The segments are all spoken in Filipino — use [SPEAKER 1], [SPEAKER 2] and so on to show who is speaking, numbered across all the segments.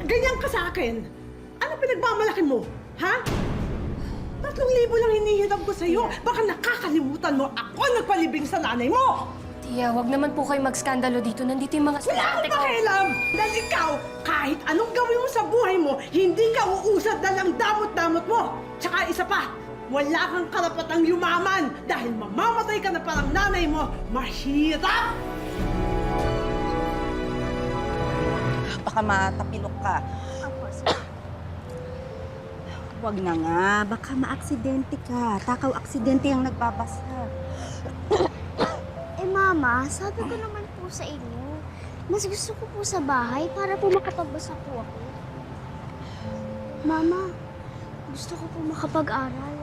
[SPEAKER 1] ganyan ka sa akin? Ano pinagmamalaki mo? Ha? 3,000 lang hinihiram ko sa'yo. Baka nakakalimutan mo ako nagpalibing sa nanay mo!
[SPEAKER 2] Tia, wag naman po kayo magskandalo dito. Nandito yung mga
[SPEAKER 1] Wala akong pakialam! Dahil ikaw, kahit anong gawin mo sa buhay mo, hindi ka uusad na lang damot-damot mo! Tsaka isa pa, wala kang karapatang yumaman dahil mamamatay ka na parang nanay mo. Mahirap!
[SPEAKER 3] Baka matapilok ka. Huwag na nga. Baka maaksidente ka. Takaw aksidente ang nagbabasa.
[SPEAKER 4] Mama, sabi ko naman po sa inyo, mas gusto ko po sa bahay para po makapagbasa po ako. Mama, gusto ko po makapag-aral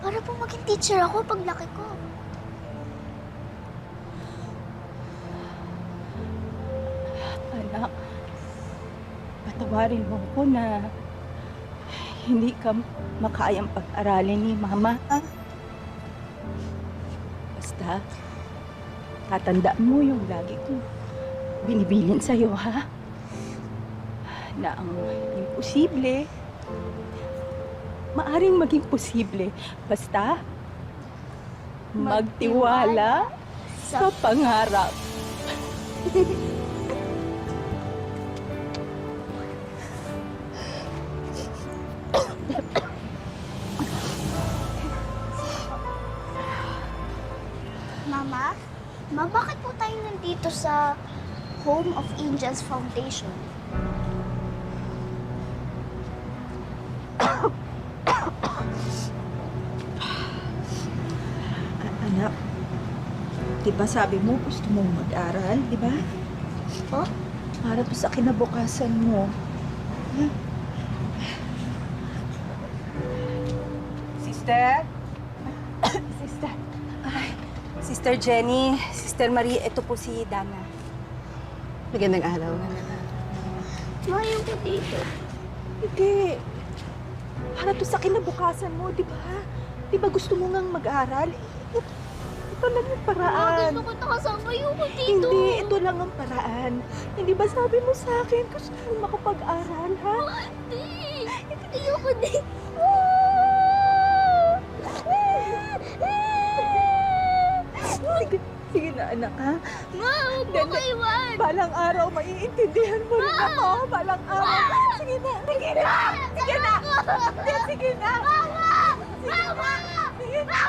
[SPEAKER 4] para po maging teacher ako paglaki ko.
[SPEAKER 3] Anak, patawarin mo ko na hindi ka makayang pag-aralin ni Mama, ha? Basta, tatandaan mo yung lagi kong binibilin sa'yo, ha? Na ang imposible, maaring maging posible. Basta, magtiwala sa pangarap.
[SPEAKER 4] Ma, bakit po tayo nandito sa Home of Angels Foundation?
[SPEAKER 3] Anak, di ba sabi mo gusto mong mag-aral, di ba?
[SPEAKER 4] Po?
[SPEAKER 3] Para po sa kinabukasan mo. Sister? Sister? Ay, Sister Jenny, Sister Marie, ito po si Dana.
[SPEAKER 5] Magandang araw.
[SPEAKER 4] Mayo po dito.
[SPEAKER 3] Hindi. Para to sa kinabukasan mo, di ba? Di ba gusto mo ngang mag-aral? Ito lang yung paraan.
[SPEAKER 4] Gusto ko nakasama yung ko dito.
[SPEAKER 3] Hindi, ito lang ang paraan. Hindi ba sabi mo sa akin gusto mo makapag-aral, ha?
[SPEAKER 4] Hindi. Ayoko din.
[SPEAKER 3] Sige, sige na anak, ha?
[SPEAKER 4] Ma, huwag mo ko iwan.
[SPEAKER 3] Balang araw, maiintindihan mo rin ako. Balang araw. Sige na, sige na! Sige na! Sige na!
[SPEAKER 4] Mama! Mama!
[SPEAKER 3] Sige na!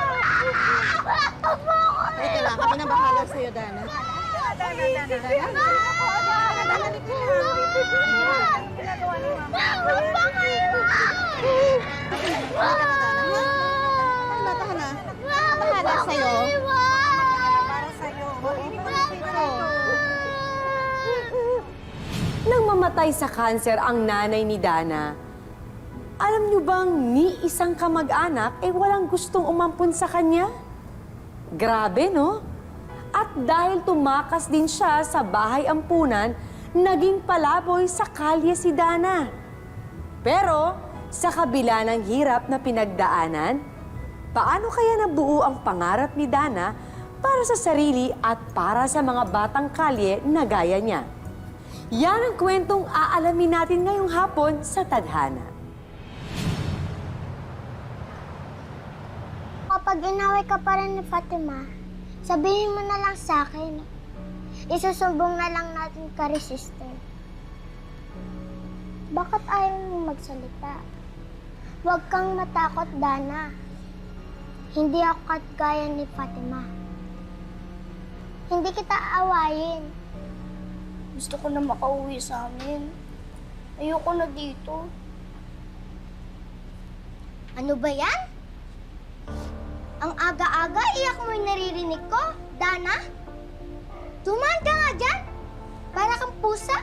[SPEAKER 5] Ito lang, kami nang bahala sa'yo, Dana.
[SPEAKER 3] Dana.
[SPEAKER 5] Tahan na. Bahala sa'yo. Para sa'yo.
[SPEAKER 6] Nang mamatay sa kanser ang nanay ni Dana, alam niyo bang ni isang kamag-anak ay walang gustong umampun sa kanya? Grabe, no? At dahil tumakas din siya sa bahay ampunan, naging palaboy sa kalye si Dana. Pero sa kabila ng hirap na pinagdaanan, paano kaya nabuo ang pangarap ni Dana para sa sarili at para sa mga batang kalye na gaya niya? Yan ang kwentong aalamin natin ngayong hapon sa Tadhana.
[SPEAKER 4] Kapag inaway ka pa rin ni Fatima, sabihin mo na lang sa akin. Isusumbong na lang natin ka, sister. Bakit ayaw mo magsalita? Huwag kang matakot, Dana. Hindi ako kagaya ni Fatima. Hindi kita aawayin. Gusto ko na makauwi sa amin. Ayoko na dito. Ano ba yan? Ang aga-aga, iyak mo yung naririnig ko, Dana? Tumaan ka nga dyan! Para kang pusa.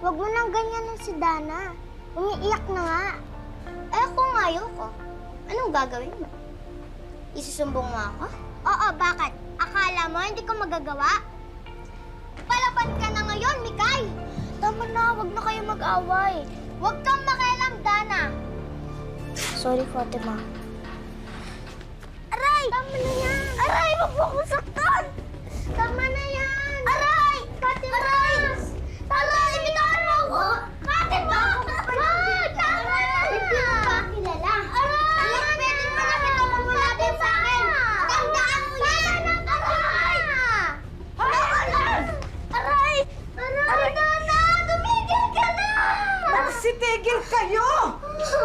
[SPEAKER 4] Huwag mo nang ganyanin si Dana. Umiiyak na nga. Eh kung ayoko, anong gagawin mo? Isusumbong mo ako? Oo, bakit? Akala mo hindi ko magagawa? Palaban ka na ngayon, Mikay! Tama na, huwag na kayo mag-away. Huwag kang makialam, Dana. Sorry, Fatima. Aray! Tama na yan! Aray! Huwag mo akong saktan! Tama na yan! Aray! Fatima! Aray! Aray! Bitawan mo ako! Fatima!
[SPEAKER 1] Tigil kayo!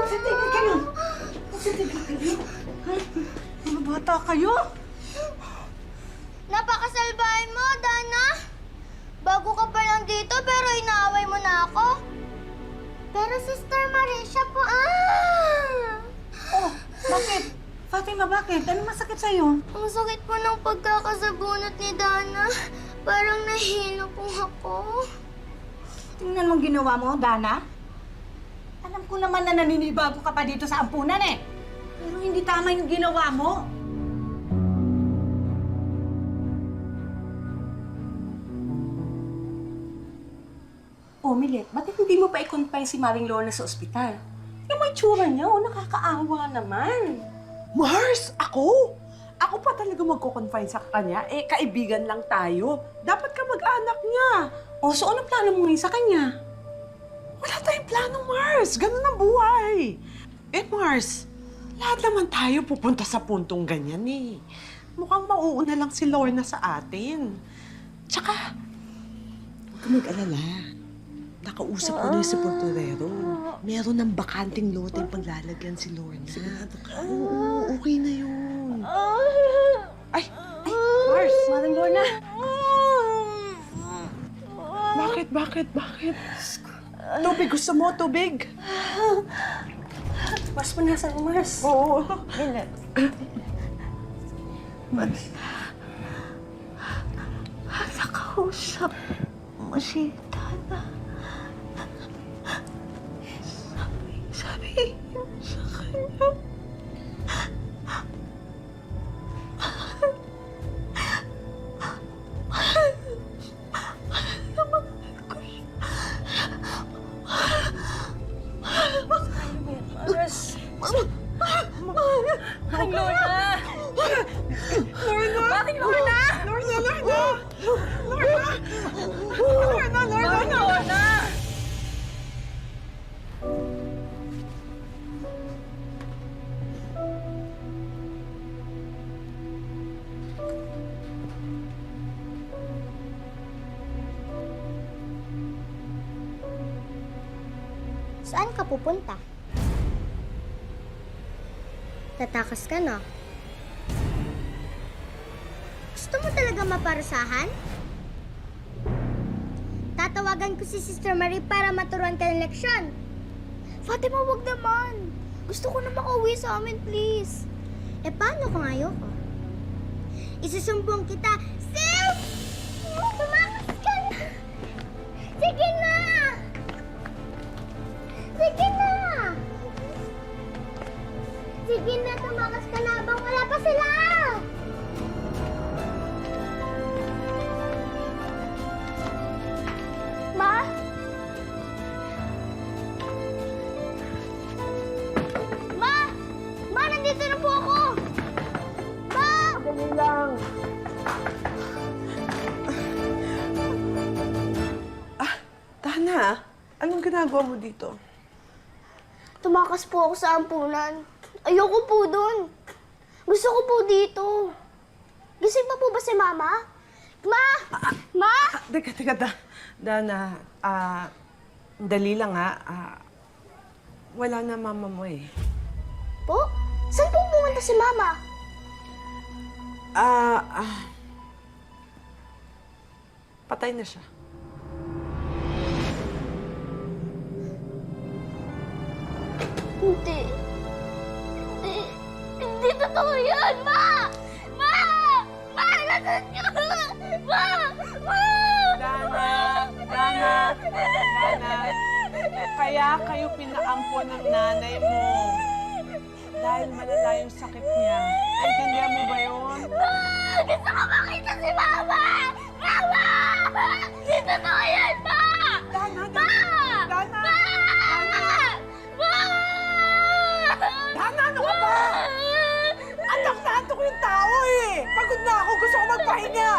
[SPEAKER 1] Tigil kayo! Tigil kayo! Mga bata kayo?
[SPEAKER 4] Napakasalbahin mo, Dana. Bago ka pa lang dito, pero inaaway mo na ako. Pero Sister Marisha po,
[SPEAKER 5] Oh, bakit? Fatima, bakit? Ano masakit sa'yo?
[SPEAKER 4] Ang sakit po ng pagkakasabunot ni Dana. Parang nahilo po ako.
[SPEAKER 5] Tingnan mong ginawa mo, Dana. Alam ko naman na naninibago ka pa dito sa ampunan eh. Pero hindi tama yung ginawa mo.
[SPEAKER 6] Oh, Milet, ba't hindi mo pa i-confine si Maring Lorna sa ospital? Yung may tsura niya, oh, nakakaawa naman.
[SPEAKER 1] Mars, ako? Ako pa talaga magko-confine sa kanya? Eh, kaibigan lang tayo. Dapat ka mag-anak niya.
[SPEAKER 6] Oh, so ano plano mo ngayon sa kanya?
[SPEAKER 1] Wala tayong plano, Mars. Ganun ang buhay. Eh, Mars, lahat naman tayo pupunta sa puntong ganyan eh. Mukhang mauuna lang si Lorna sa atin. Tsaka, huwag ka mag-alala. Nakausap ko na yung sepulturero. Meron ng bakanting lote yung paglalagyan si Lorna. Sigurado ka? Oo, okay na yun. Ay, Mars!
[SPEAKER 6] Maring Lorna!
[SPEAKER 1] Bakit? Tubig, gusto mo? Tubig?
[SPEAKER 6] Mars, panasan mo, Mars.
[SPEAKER 1] Oo.
[SPEAKER 6] Milet.
[SPEAKER 5] Nakausap mo si Dana. Sabi sa kanya.
[SPEAKER 6] Mars! Maring Lorna! Maring Lorna! Maring Lorna!
[SPEAKER 4] Saan ka pupunta? Tatakas ka na. Gusto mo talaga maparusahan? Tatawagan ko si Sister Marie para maturuan ka ng leksyon. Fatima, wag naman. Gusto ko na makauwi sa amin, please. Eh, paano kung ayoko? Isusumbong kita. Sil! Tumakas ka na! Sige na! Sige na! Sige na, tumakas ka na habang wala pa sila! Ma? Ma! Ma, nandito na po ako! Ma!
[SPEAKER 1] Dali lang. Dana, anong ginagawa mo dito?
[SPEAKER 4] Tumakas po ako sa ampunan. Ayoko po dun. Gusto ko po dito. Gising pa po ba si Mama? Ma! Ma!
[SPEAKER 1] Teka, Dana, dali lang ha. Wala na mama mo eh.
[SPEAKER 4] Po? Saan po pumunta si Mama?
[SPEAKER 1] Patay na siya.
[SPEAKER 4] Hindi. Hindi totoo yan, Ma! Ma! Ma! Nasaan ka? Ma! Ma!
[SPEAKER 1] Dana, kaya kayo pinaampon ng nanay mo. Dahil malala yung sakit niya. Naintindihan mo ba yun?
[SPEAKER 4] Gusto ko makita si Mama! Mama! Hindi totoo yan, Ma!
[SPEAKER 1] Dana! Dana, ano ka ba? Anak na ato ko yung tao eh! Pagod na ako, gusto ko magpahinga!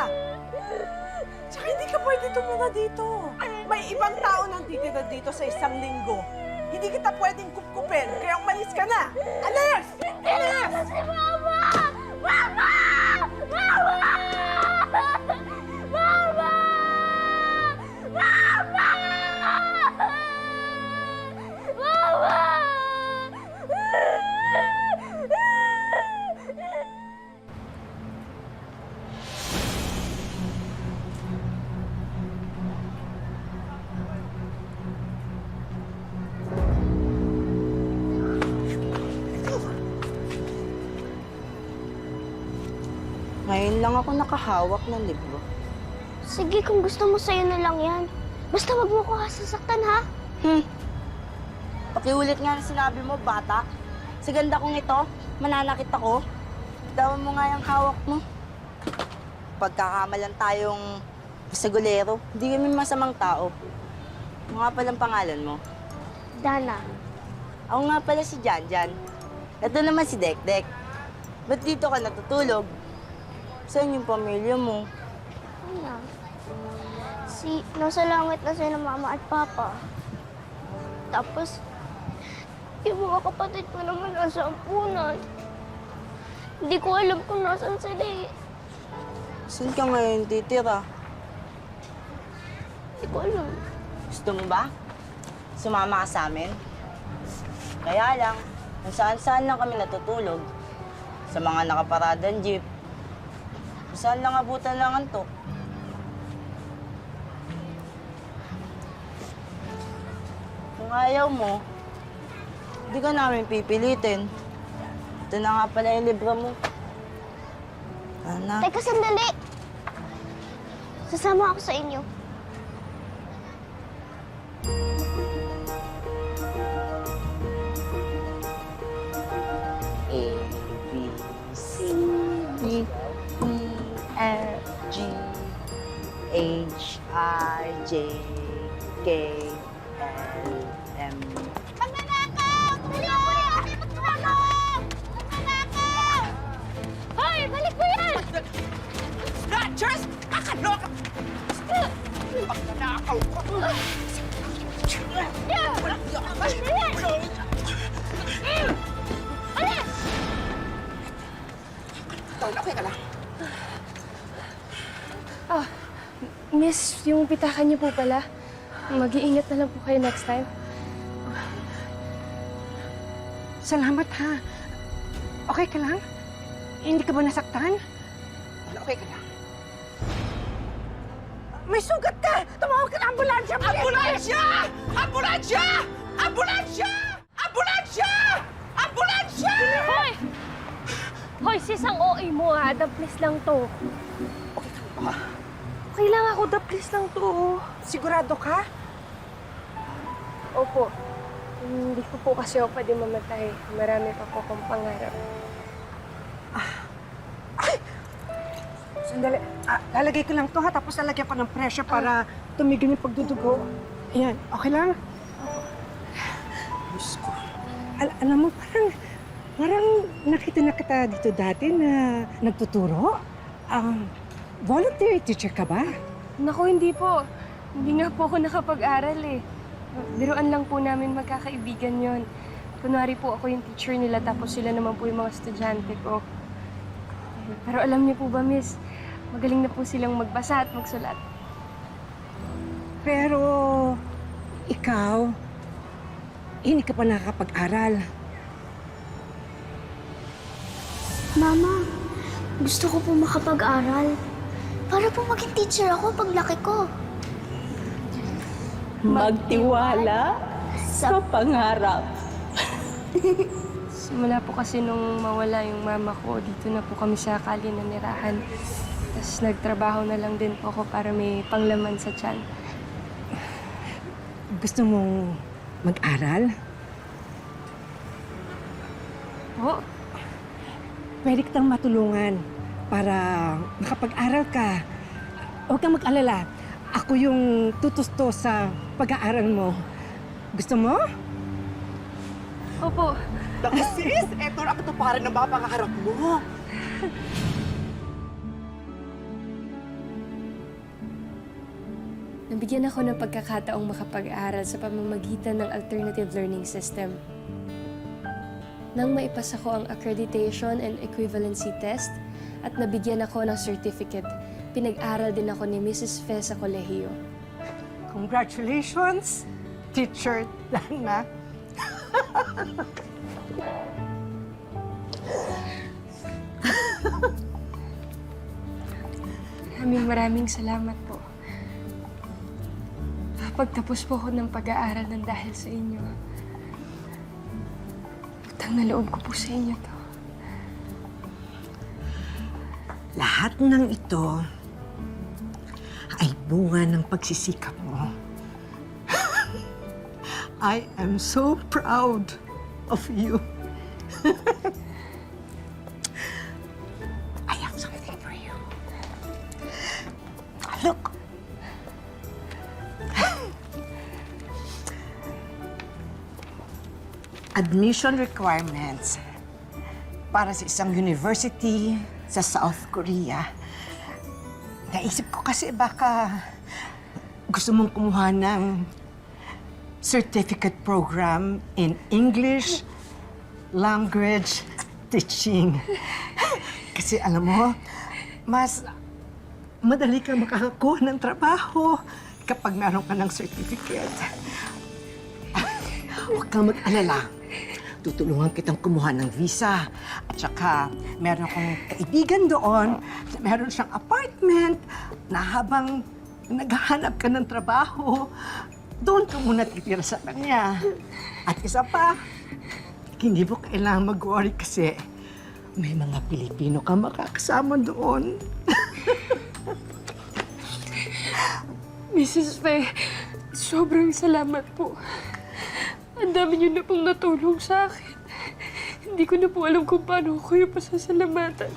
[SPEAKER 1] Tsaka hindi ka pwede tumira dito. May ibang tao nang titira dito sa isang linggo. Hindi kita pwedeng kupkupin, kaya umalis ka na! Alis! Alis!
[SPEAKER 4] Si Mama! Mama! Mama! Mama! Mama! Mama!
[SPEAKER 7] Ngayon lang ako nakahawak ng libro.
[SPEAKER 4] Sige, kung gusto mo sa'yo na lang yan. Basta wag mo ko sasaktan, ha?
[SPEAKER 7] Pakiulit nga na sinabi mo, bata. Sa ganda kong ito, mananakit ako. Bitawan mo nga yung hawak mo. Pagkakamalan tayong sagulero, hindi kami masamang tao. Ano nga palang pangalan mo?
[SPEAKER 4] Dana.
[SPEAKER 7] Ako nga pala si Janjan. Ito naman si Dekdek. Ba't dito ka natutulog? Saan yung pamilya mo?
[SPEAKER 4] Ano? Nasa langit na sila mama at papa. Tapos, yung mga kapatid ko naman nasa ampunan. Hindi ko alam kung nasan sila eh.
[SPEAKER 7] Saan ka ngayon titira?
[SPEAKER 4] Hindi ko alam.
[SPEAKER 7] Gusto mo ba? Sumama ka sa amin? Kaya lang, kung saan-saan lang kami natutulog. Sa mga nakaparadang jeep. Kung saan lang abutan ng antok. Kung ayaw mo, hindi ka namin pipilitin. Ito na nga pala yung libro mo. Ana.
[SPEAKER 4] Teka, sandali! Sasama ako sa inyo.
[SPEAKER 7] A, B, C, D, E, F, G, H, I, J, K, L, M.
[SPEAKER 4] Magnanakaw! Dali ako yan! Hindi magnanakaw! Magnanakaw! Hoy! Balik mo yan!
[SPEAKER 1] Snatchers! Kakaloka! Magnanakaw ko!
[SPEAKER 2] Miss, yung pitakan niyo po pala. Mag-iingat na lang po kayo next time.
[SPEAKER 5] Salamat ha. Okay ka lang? Hindi ka ba nasaktan?
[SPEAKER 1] Okay ka lang.
[SPEAKER 5] May sugat ka! Tumawag ka ng ambulansya!
[SPEAKER 1] Ambulansya! Ambulansya! Ambulansya! Ambulansya! Ambulansya!
[SPEAKER 2] Hoy! Hoy, sis, ang OA mo ha. Daplis lang to. Okay lang ako. Daplis lang to.
[SPEAKER 5] Sigurado ka?
[SPEAKER 2] Opo. Hindi ko po kasi ako pwede mamatay. Marami pa po akong pangarap.
[SPEAKER 5] Sandali. Lalagay ko lang to ha, tapos lalagyan ko ng pressure para tumigil yung pagdudugo. Ayan, okay lang? Diyos ko. Alam mo, parang nakita na kita dito dati na nagtuturo. Voluntary teacher ka ba?
[SPEAKER 2] Naku, hindi po. Hindi nga po ako nakapag-aral eh. Biruan lang po namin magkakaibigan yon. Kunwari po ako yung teacher nila tapos sila naman po yung mga estudyante ko. Pero alam niyo po ba, miss, magaling na po silang magbasa at magsulat.
[SPEAKER 5] Pero ikaw, hindi ka pa nakakapag-aral.
[SPEAKER 4] Mama, gusto ko po makapag-aral. Para po maging teacher ako paglaki ko.
[SPEAKER 7] Magtiwala sa pangarap.
[SPEAKER 2] Simula po kasi nung mawala yung mama ko, dito na po kami sa kali na nirahan. Tapos nagtrabaho na lang din po ako para may panglaman sa tiyan.
[SPEAKER 5] Gusto mong mag-aral?
[SPEAKER 2] Po?
[SPEAKER 5] Pwede kitang matulungan para makapag-aral ka. Huwag kang mag-alala. Ako yung tutusto sa pag-aaral mo. Gusto mo?
[SPEAKER 2] Opo.
[SPEAKER 1] Naku sis, eto na katuparan ng mga pangaharap mo.
[SPEAKER 2] Nabigyan ako ng pagkakataong makapag-aral sa pamamagitan ng alternative learning system. Nang maipasa ko ang accreditation and equivalency test at nabigyan ako ng certificate, pinag-aral din ako ni Mrs. Fe sa kolehiyo.
[SPEAKER 5] Congratulations, Teacher Dana.
[SPEAKER 2] Maraming salamat po. Pagtapos po ako ng pag-aaral ng dahil sa inyo. Utang na loob ko po sa inyo to.
[SPEAKER 5] Lahat ng ito ay bunga ng pagsisikap mo. I am so proud of you. I have something for you. Look. Admission requirements para sa isang university sa South Korea. Naisip ko kasi baka gusto mong kumuha ng certificate program in English language teaching. Kasi alam mo, mas madali kang makakakuha ng trabaho kapag meron ka ng certificate. Huwag kang mag-alala. Tutulungan kitang kumuha ng visa. At saka, meron akong kaibigan doon na meron siyang apartment na habang naghahanap ka ng trabaho, doon ka muna titira sa kanya. At isa pa, hindi mo kailangang mag-worry kasi may mga Pilipino ka makakasama doon.
[SPEAKER 2] Mrs. Faye, sobrang salamat po. Ang dami niyo na pong natulong sa akin. Hindi ko na po alam kung paano ko kayo pasasalamatan.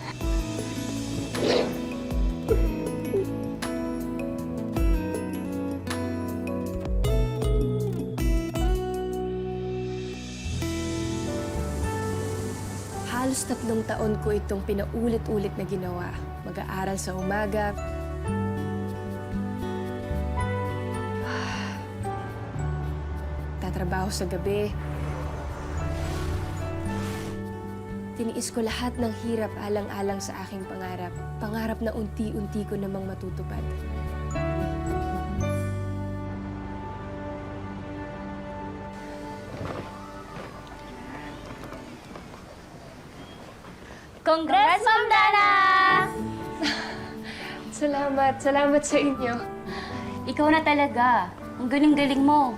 [SPEAKER 2] Halos 3 taon ko itong pinaulit-ulit na ginawa. Mag-aaral sa umaga, tatrabaho sa gabi. Tiniis ko lahat ng hirap alang-alang sa aking pangarap. Pangarap na unti-unti ko namang matutupad.
[SPEAKER 4] Congrats, Ma'am Dana!
[SPEAKER 2] Salamat sa inyo.
[SPEAKER 8] Ikaw na talaga. Ang galing-galing mo.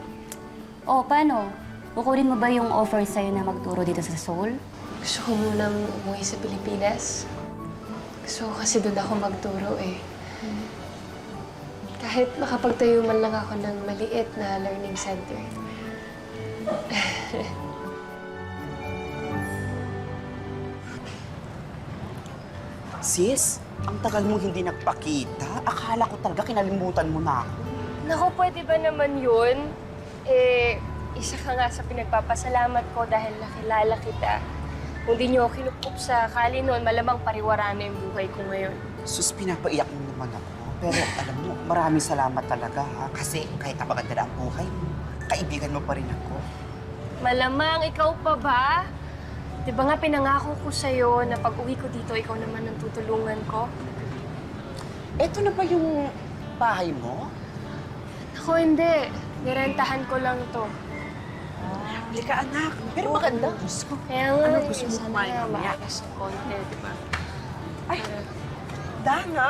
[SPEAKER 8] O, paano? Kukunin mo ba yung offer sa'yo na magturo dito sa Seoul?
[SPEAKER 2] Gusto ko munang umuwi sa Pilipinas. Gusto ko kasi doon ako magturo eh. Kahit makapagtayo man lang ako ng maliit na learning center.
[SPEAKER 9] Sis, ang tagal mo hindi nagpakita. Akala ko talaga kinalimutan mo na ako.
[SPEAKER 2] Naku, pwede ba naman yun? Eh, isa ka nga sa pinagpapasalamat ko dahil nakilala kita. Kung di niyo ako kinukup sa kali noon, malamang pariwara na yung buhay ko ngayon.
[SPEAKER 9] Sus, pinapaiyak mo naman ako. Pero alam mo, maraming salamat talaga ha. Kasi kahit napaganda na ang buhay mo, kaibigan mo pa rin ako.
[SPEAKER 2] Malamang, ikaw pa ba? Di ba nga pinangako ko sa'yo na pag uwi ko dito, ikaw naman ang tutulungan ko?
[SPEAKER 9] Eto na ba yung bahay mo?
[SPEAKER 2] Ako hindi. Nirentahan ko lang to.
[SPEAKER 9] Halika anak, pero maganda.
[SPEAKER 2] Kaya nga,
[SPEAKER 9] Ano gusto mo
[SPEAKER 2] sana
[SPEAKER 9] kumain
[SPEAKER 2] nga
[SPEAKER 9] mamaya?
[SPEAKER 2] maayos ng konti, di ba?
[SPEAKER 1] Ay, Dana?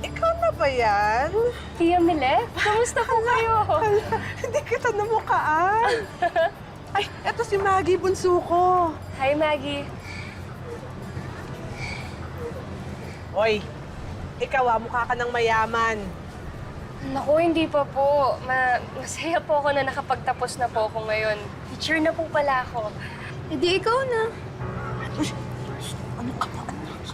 [SPEAKER 1] Ikaw na ba yan?
[SPEAKER 2] Tia Mile, kamusta po kayo?
[SPEAKER 1] Hindi kita namukaan. Ay, eto si Maggie, bunso ko.
[SPEAKER 2] Hi, Maggie.
[SPEAKER 1] Oy, ikaw mukha ka ng mayaman.
[SPEAKER 2] Naku, hindi pa po. Masaya po ako na nakapagtapos na po ako ngayon. Teacher na po pala ako. E di ikaw na.
[SPEAKER 9] Ano ka ba anak?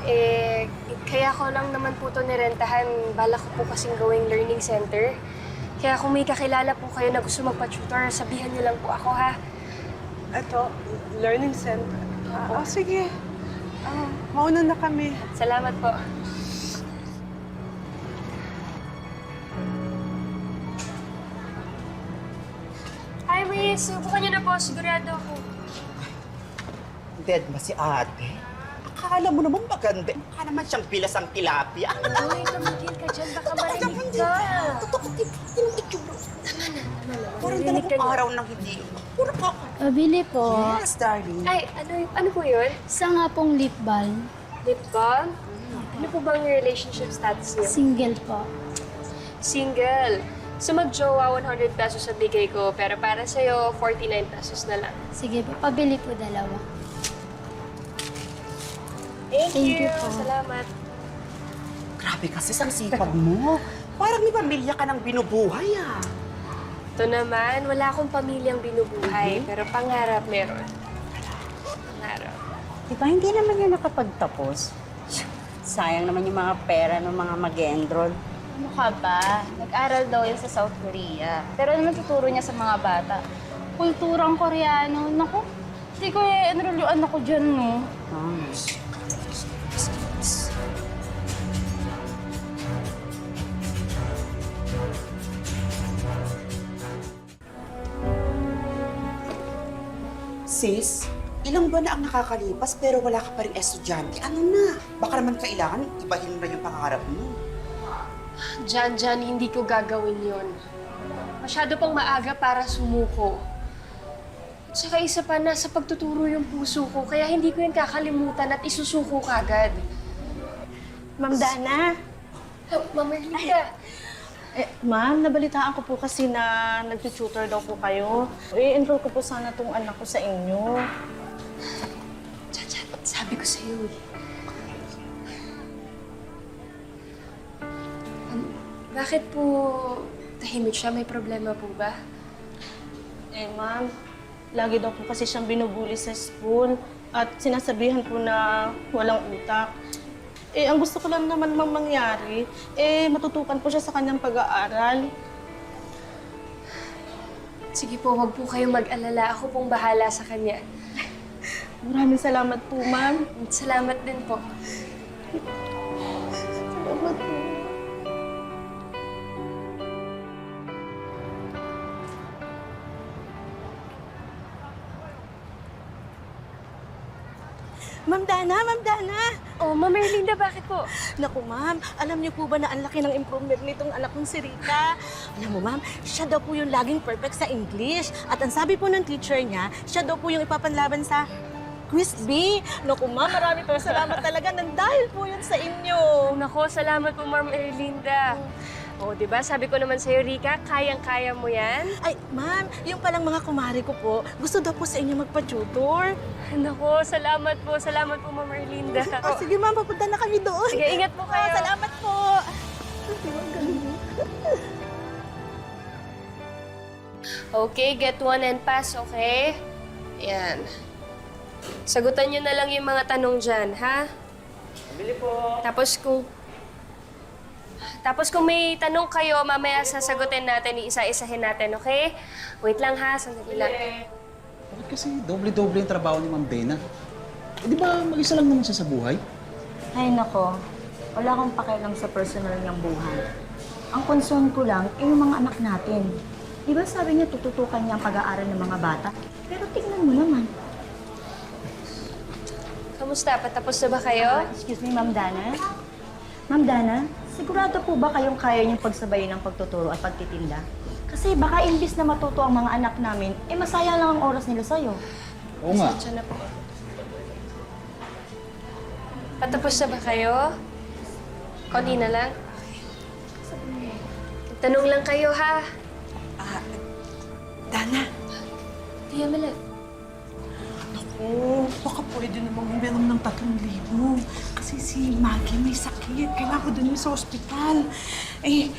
[SPEAKER 2] Eh, kaya ko lang naman po ito nirentahan. Bala ko po kasing gawing learning center. Kaya kung may kakilala po kayo na gusto magpa-tutor, sabihan niyo lang po ako, ha?
[SPEAKER 1] Eto, learning center. Sige. Mauna na kami.
[SPEAKER 2] Salamat po. Hi, Miss. Subukan niyo na po. Sigurado ako.
[SPEAKER 9] Dead ba si ate? Akala mo naman maganda. Mukha naman siyang bilas ang tilapia.
[SPEAKER 2] Uy, tumigil ka dyan. Baka marinig ka.
[SPEAKER 9] Totoo, tinong itsura.
[SPEAKER 2] Tama na.
[SPEAKER 9] Parang
[SPEAKER 2] Marinig ka
[SPEAKER 9] dalawang
[SPEAKER 2] niya.
[SPEAKER 9] araw nang hindi. Puro ka.
[SPEAKER 4] Pabili po.
[SPEAKER 9] Yes, darling.
[SPEAKER 2] Ay, ano po yun?
[SPEAKER 4] Isa nga pong lip balm.
[SPEAKER 2] Lip balm? Ano po bang relationship status niyo?
[SPEAKER 4] Single po.
[SPEAKER 2] Single. So mag-jowa, 100 pesos sa bigay ko, pero para sa'yo, 49 pesos na lang.
[SPEAKER 4] Sige po, pabili po dalawa.
[SPEAKER 2] Thank you po. Salamat.
[SPEAKER 9] Grabe kasi ang sipag mo. Parang may pamilya ka ng binubuhay ah.
[SPEAKER 2] Ito naman, wala akong pamilyang binubuhay, pero pangarap meron. Pangarap.
[SPEAKER 7] Di ba hindi naman yan nakapagtapos? Sayang naman yung mga pera ng mga mag-enroll.
[SPEAKER 8] Ano ka ba? Nag-aral daw yan sa South Korea. Pero ano tuturo niya sa mga bata? Kulturang Koreano. Naku, hindi ko i-enroll yung anak ko dyan, no?
[SPEAKER 9] Sis, ilang buwan na ang nakakalipas pero wala ka pa rin estudyante. Ano na? Baka naman kailangan ibahin mo na yung pangarap mo.
[SPEAKER 2] Jan, hindi ko gagawin yun. Masyado pang maaga para sumuko. At saka isa pa, nasa pagtuturo yung puso ko, kaya hindi ko yan kakalimutan at isusuko kagad.
[SPEAKER 3] Ma'am Dana,
[SPEAKER 2] Mama Erlinda.
[SPEAKER 10] Ma'am, nabalitaan ko po kasi na nag-tutor daw po kayo. I-enroll ko po sana tong anak ko sa inyo.
[SPEAKER 2] Jan, sabi ko sa'yo eh. Bakit po tahimik siya? May problema po ba?
[SPEAKER 10] Ma'am, lagi daw po kasi siyang binubuli sa school at sinasabihan po na walang utak. Ang gusto ko lang naman mangyari, matutukan po siya sa kanyang pag-aaral.
[SPEAKER 2] Sige po, wag po kayong mag-alala. Ako pong bahala sa kanya.
[SPEAKER 10] Maraming salamat po, ma'am.
[SPEAKER 2] Salamat din po.
[SPEAKER 10] Salamat po.
[SPEAKER 3] Ma'am Dana, Ma'am Dana.
[SPEAKER 2] Oh, Mama Erlinda, bakit po?
[SPEAKER 3] Naku ma'am, alam niyo po ba na ang laki ng improvement nitong anak kong si Rika? Alam mo ma'am, siya daw po yung laging perfect sa English. At ang sabi po ng teacher niya, siya daw po yung ipapanlaban sa Quiz B. Naku ma'am, marami po salamat talaga nang dahil po yun sa inyo.
[SPEAKER 2] Nako, salamat po, Ma'am Erlinda. Oh, di ba? Sabi ko naman sa'yo, Rika, kayang-kaya mo yan.
[SPEAKER 3] Ay ma'am, yung palang mga kumari ko po, gusto daw po sa inyo magpa-tutor.
[SPEAKER 2] Nako, salamat po, Ma'am Erlinda.
[SPEAKER 3] Oh, sige ma'am, papunta na kami doon.
[SPEAKER 2] Sige, ingat po kayo.
[SPEAKER 3] Oh, salamat po.
[SPEAKER 2] Okay, get one and pass, okay? Yan. Sagutan nyo na lang yung mga tanong dyan, ha? Bili po. Tapos kung may tanong kayo, mamaya sasagutin natin, iisa-isahin natin, okay? Wait lang ha, sandali lang.
[SPEAKER 11] Bakit kasi doble-doble yung trabaho ni Ma'am Dena? Di ba mag-isa lang naman siya sa buhay?
[SPEAKER 7] Ay nako, wala akong pakialam sa personal niyang buhay. Ang concern ko lang ay yung mga anak natin. Di ba sabi niya tututukan niya ang pag-aaral ng mga bata? Pero tignan mo naman.
[SPEAKER 2] Kamusta? Patapos na ba kayo?
[SPEAKER 7] Excuse me, Ma'am Dana? Ma'am Dana, sigurado po ba kayong kaya niyong pagsabayin ng pagtuturo at pagtitinda? Kasi baka imbis na matuto ang mga anak namin, masaya lang ang oras nila sa'yo.
[SPEAKER 11] Oo nga.
[SPEAKER 2] Pasensya na po. Patapos na ba kayo? Konti na lang? Okay. Tanong lang kayo, ha?
[SPEAKER 5] Dana,
[SPEAKER 2] Tia Mala.
[SPEAKER 1] Oh, baka pwede namang meron ng 3,000. Kasi si Maggie may sakit. Kailangan ko dun sa ospital. Eh,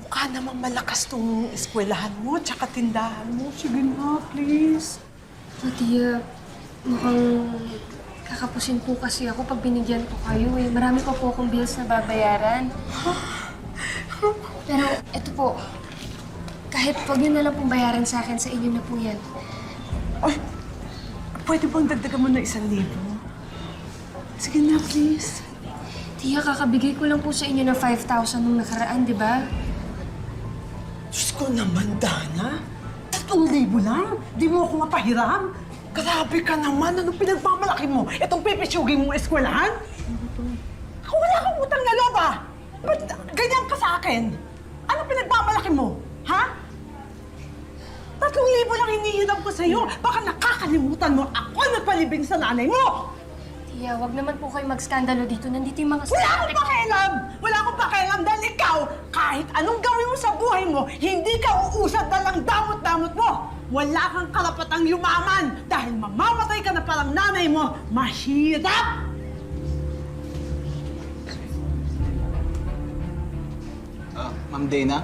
[SPEAKER 1] mukha namang malakas tong eskwelahan mo, tsaka tindahan mo. Sige na, please.
[SPEAKER 2] Tia, mukhang kakapusin po kasi ako pag binigyan ko kayo eh. Marami pa po akong bills na babayaran. Pero eto po, kahit wag yun na lang pong bayaran sa akin, sa inyo na po yan.
[SPEAKER 1] Ay, pwede bang dagdagan mo na 1,000? Sige na, please.
[SPEAKER 2] Tia, kakabigay ko lang po sa inyo ng 5,000 nung nakaraan, di ba?
[SPEAKER 1] Diyos ko naman, Dana. 3,000 lang? Di mo ako mapahiram? Grabe ka naman. Anong pinagmamalaki mo? Itong pipitsugin mong eskwelahan? Wala kang utang na loob, ah! Ba't ganyan ka sa akin? Anong pinagmamalaki mo? Ha? 3,000 lang hinihiram ko sa'yo. Baka nakakalimutan mo ako nagpalibing sa nanay mo!
[SPEAKER 2] Tia, wag naman po kayo mag-skandalo dito. Nandito yung mga
[SPEAKER 1] Wala akong pakialam! Wala akong pakialam dahil ikaw, kahit anong gawin mo sa buhay mo, hindi ka uusad na lang damot-damot mo! Wala kang karapatang yumaman dahil mamamatay ka na parang nanay mo. Mahirap!
[SPEAKER 11] Ma'am Dana?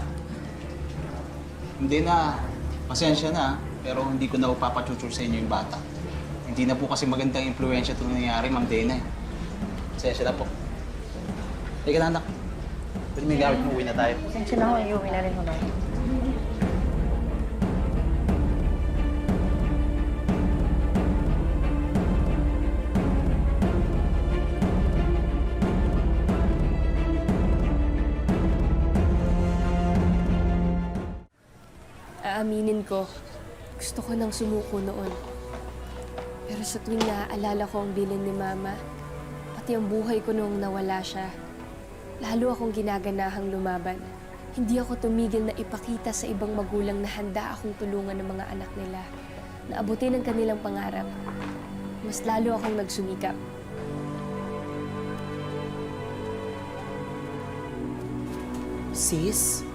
[SPEAKER 11] Ma'am Dana, pasensya na, pero hindi ko na papachuchur sa inyo yung bata. Hindi na po kasi magandang impluensya ito nangyayari, Ma'am Dana. Pasensya na po. Halika na, anak. Pwede may gamit mo, uwi na tayo.
[SPEAKER 3] Pasensya na ho, iuwi na rin ho namin.
[SPEAKER 2] Aaminin ko, gusto ko nang sumuko noon. Pero sa tuwing naaalala ko ang bilin ni Mama, pati ang buhay ko noong nawala siya, lalo akong ginaganahang lumaban. Hindi ako tumigil na ipakita sa ibang magulang na handa akong tulungan ng mga anak nila, na abutin ang kanilang pangarap. Mas lalo akong nagsumikap.
[SPEAKER 9] Sis,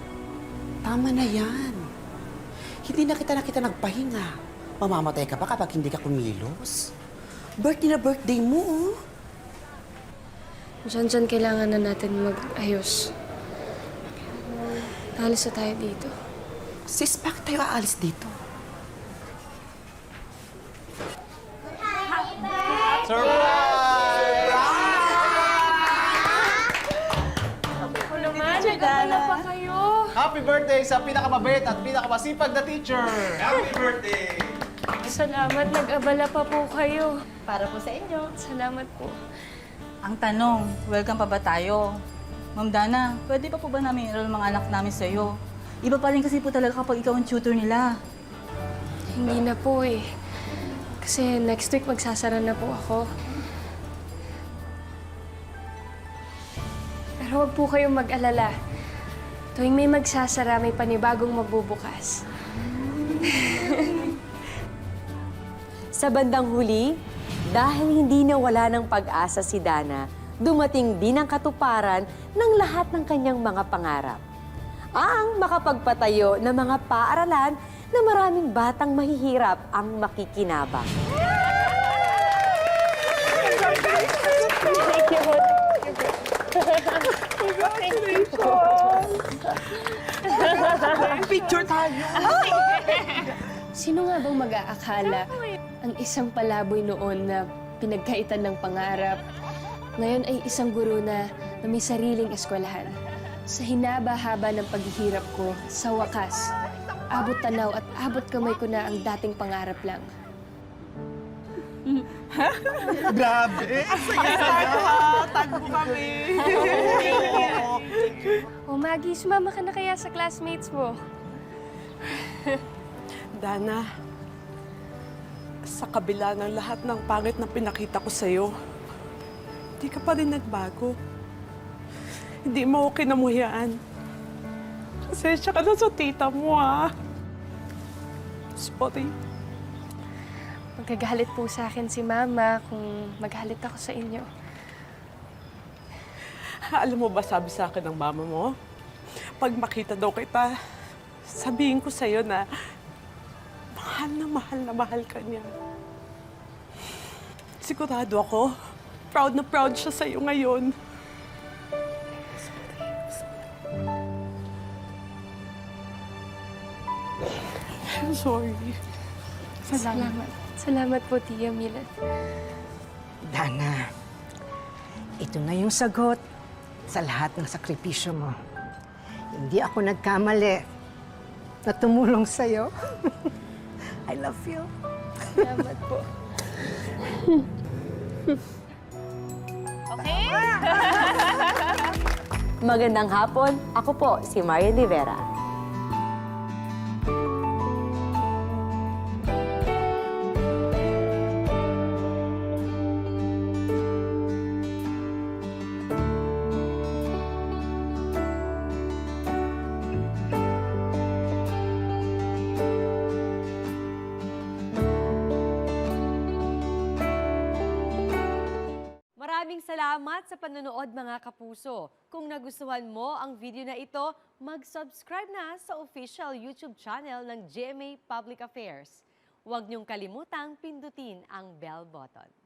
[SPEAKER 9] tama na yan. Hindi na kita nagpahinga. Mamamatay ka pa kapag hindi ka kumilos. Birthday na birthday mo, oh.
[SPEAKER 2] Diyan kailangan na natin mag-ayos. Alis na tayo dito.
[SPEAKER 9] Sis, bakit tayo aalis dito?
[SPEAKER 2] Nagkakala pa kayo.
[SPEAKER 11] Happy birthday sa pinakamabait at pinakamasipag na teacher! Happy birthday!
[SPEAKER 2] Salamat, nag-abala pa po kayo.
[SPEAKER 3] Para po sa inyo.
[SPEAKER 2] Salamat po.
[SPEAKER 12] Ang tanong, welcome pa ba tayo? Ma'am Dana, pwede pa po ba namin enroll mga anak namin sa iyo? Iba pa rin kasi po talaga kapag ikaw ang tutor nila.
[SPEAKER 2] Hindi na po eh. Kasi next week magsasara na po ako. Pero huwag po kayong mag-alala. Tuwing may magsasara, may panibagong magbubukas.
[SPEAKER 6] Sa bandang huli, dahil hindi nawala ng pag-asa si Dana, dumating din ang katuparan ng lahat ng kanyang mga pangarap. Ang makapagpatayo ng mga paaralan na maraming batang mahihirap ang makikinabang.
[SPEAKER 9] Picture tayo!
[SPEAKER 2] Sino nga bang mag-aakala ang isang palaboy noon na pinagkaitan ng pangarap, ngayon ay isang guro na may sariling eskwelahan. Sa hinaba-haba ng paghihirap ko, sa wakas, abot tanaw at abot kamay ko na ang dating pangarap lang.
[SPEAKER 9] Grabe!
[SPEAKER 2] O Maggie, sumama ka na kaya sa classmates mo?
[SPEAKER 13] Dana, sa kabila ng lahat ng pangit na pinakita ko sa'yo, hindi ka pa rin nagbago. Hindi mo ako kinamuhian. Pasensya ka na sa tita mo, ha? Sorry.
[SPEAKER 2] Magkagalit po sa akin si Mama kung maghalit ako sa inyo.
[SPEAKER 13] Alam mo ba sabi sa akin ng mama mo? Pag makita daw kita, sabihin ko sa'yo na mahal ka niya. Sigurado ako, proud na proud siya sa'yo ngayon. I'm sorry.
[SPEAKER 2] Salamat. Salamat po, Tia Mila.
[SPEAKER 5] Dana, ito na yung sagot sa lahat ng sakripisyo mo. Hindi ako nagkamali na tumulong sa'yo. I love you.
[SPEAKER 2] Salamat po.
[SPEAKER 6] Magandang hapon, ako po si Marian Rivera. Maraming salamat sa panonood mga kapuso. Kung nagustuhan mo ang video na ito, mag-subscribe na sa official YouTube channel ng GMA Public Affairs. Huwag niyong kalimutang pindutin ang bell button.